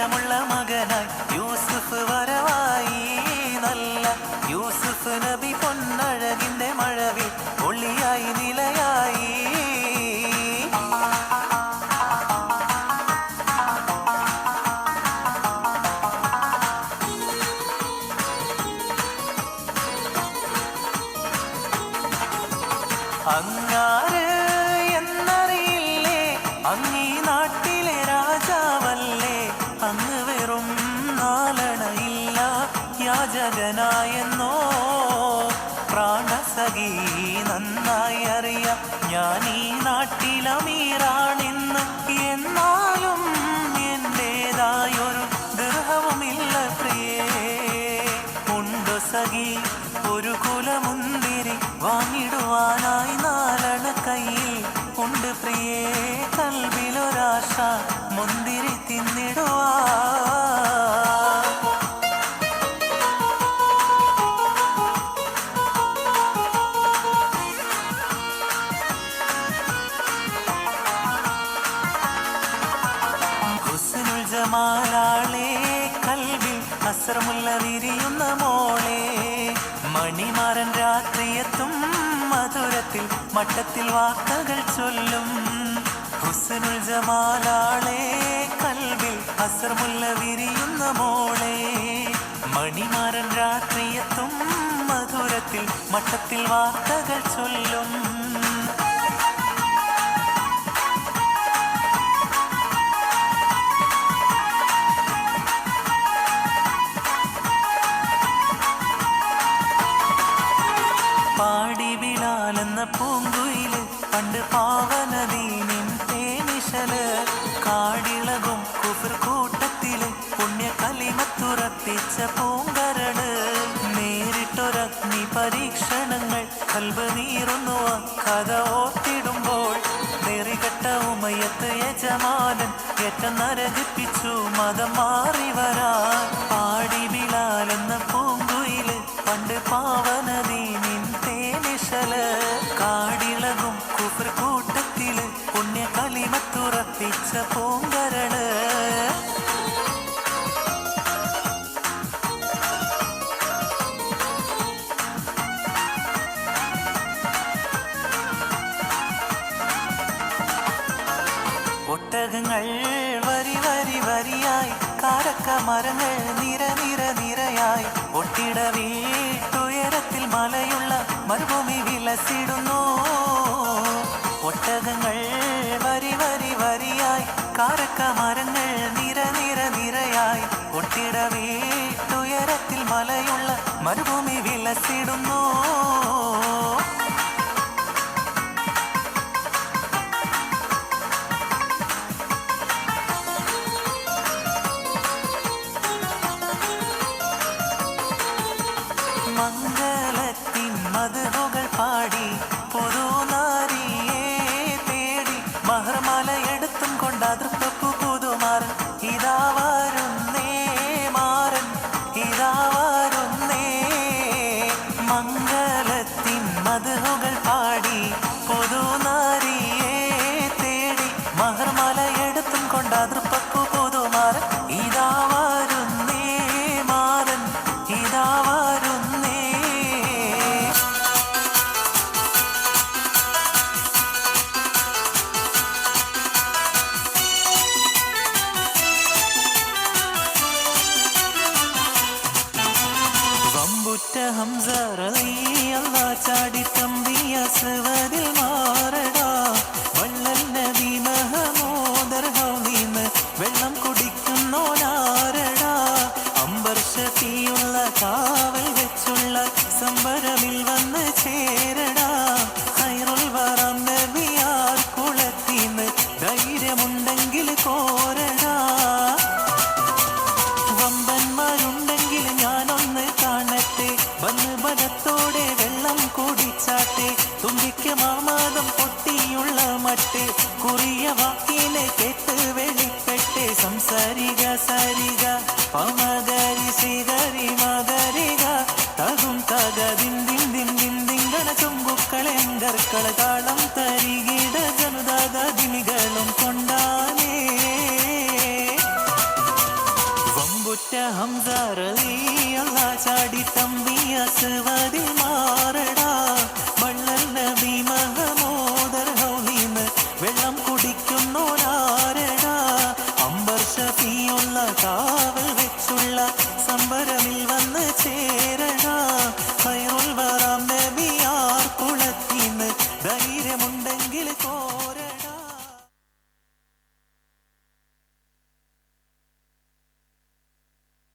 പ്രിയമുള്ള മകനായി യൂസുഫ് വരവായി. നല്ല യൂസുഫ് നബി പൊന്നഴകിന്റെ മഴവിൽ ഒളിയായി നിലയായി. അങ്ങാര് എന്നറിയില്ലേ, അങ്ങീ നാട്ടിലെ രാജാവല്ലേ. അങ്ങ് വെറും നാലണയില്ല യാചകനായെന്നോ പ്രാണസഖി നന്നായി അറിയാം. ഞാൻ ഈ നാട്ടിലമീറാണെന്ന്, എന്നാലും എന്റേതായൊരു ദൃഹവുമില്ല പ്രിയേ. ഉണ്ടോ സഖി ഒരു കുലമുന്തിരി വാങ്ങിടുവാനായി നാലണ കയ്യിൽ ഉണ്ട് പ്രിയേ. കൽവിലൊരാശ മുന്തിരി തിന്നിടുവാ. ഹുസ്നുൽ ജമാലാളേ, കൽവിൽ അസ്രമുല്ല വിരിയുന്ന മോളെ. മണിമാരൻ രാത്രിയെത്തും മധുരത്തിൽ മട്ടത്തിൽ വാർത്തകൾ ചൊല്ലും. ഹുസ്നുൽ ജമാലാളേ, കൽവിൽ അസ്രമുല്ല വിരിയുന്ന മോളെ. മണിമാരൻ രാത്രിയെത്തും മധുരത്തിൽ മട്ടത്തിൽ വാർത്തകൾ ചൊല്ലും. പാടി ബിലാലെന്ന പൂങ്കുയില് പണ്ട് പാവനദീനിൻ തേനിശല്. കാടിളകും കുഫർ കൂട്ടത്തില് പുണ്യ കലിമത്തുറപ്പിച്ച പൂങ്കരട്. നേരിട്ടൊരഗ്നി പരീക്ഷണങ്ങൾ കൽബ് നീറുന്നു കഥ ഓർത്തിടുമ്പോൾ. നെറികെട്ട ഉമയത്ത് യജമാനൻ ഏറ്റം നരകിപ്പിച്ചു മതം മാറി വരാൻ. പാടി ബിലാലെന്ന പൂങ്കുയില് പണ്ട് പാവനദീനിൻ തേനിശല്. കാടിളകും കുഫർ കൂട്ടത്തില് പുണ്യ കലിമത്തുറപ്പിച്ച പൂങ്കരട്. ഒട്ടകങ്ങൾ വരി വരി വരിയായി, കാരക്ക മരങ്ങൾ നിര നിര നിരയായി. ഒട്ടിട വീട്ടുയരത്തിൽ മലയുള്ള മരുഭൂമി വിലസിടുന്നു. ഒട്ടകങ്ങൾ വരി വരി വരിയായി, കാരക്ക മരങ്ങൾ നിര നിര നിരയായി. ഒട്ടിട വീട്ടുയരത്തിൽ മലയുള്ള മരുഭൂമി വിലസിടുന്നു. മംഗളത്തിൻ മധുകൾ പാടി പുതുനാരിയെ തേടി. മഹർമലയെടുത്തും കൊണ്ട് അതിർപ്പു പുതുമാരൻ ഇതാ വരുന്നേ. മാരൻ ഇതാ വരുന്നേ. മംഗളത്തിൻ മധുകൾ പാടി പുതുനാരിയെ തേടി. മഹർമലയെടുത്തും കൊണ്ട് അതിർപ്പു പുതുമാരൻ ഇതാ വരുന്നേ. മാരൻ ഇതാ വരുന്നേ. വമ്പുറ്റ ഹംസ റളിയല്ലാഹു ചാടി തമ്പിയ സുവദിൽ മാറടാ. വള്ളൽ നബി മഹമൂദർ ഹൗലീന്ന് വെള്ളം കുടിക്കുന്നോനാരടാ. അംബർ ഷഫിയുള്ള കാവൽ വെച്ചുള്ള സംബരമിൽ വന്ന് ചേരടാ. ഖൈറുൽ വറം നബിയാർ കുളത്തിന്ന് ധൈര്യമുണ്ടെങ്കിൽ കോരടാ. വമ്പന്മാരുണ്ടെങ്കിൽ ഞാനൊന്ന് കാണട്ടെ, വന്ന് ബലത്തോടെ വെള്ളം കുടിച്ചാട്ടെ. തുമ്പിക്ക് മാമാദം പൊട്ടിയുള്ള മട്ട് കുറിയ വാക്കിനെ കേട്ട് വെളിപ്പെട്ട്. സംസാരിക സരിക പമകരി ശ്രീകരി മകരിക തകും തക ദിൻ ദിൻ ദിൻ ദിൻ ദിങ്കണ ചുമ്പുക്കളെങ്കർക്കള താളം തരികിട ജനുദാദിനികളും കൊണ്ടാനേ. ഹംസ റലി അല്ലാ ചാടി തമ്പി അസ്വദി മാറടാ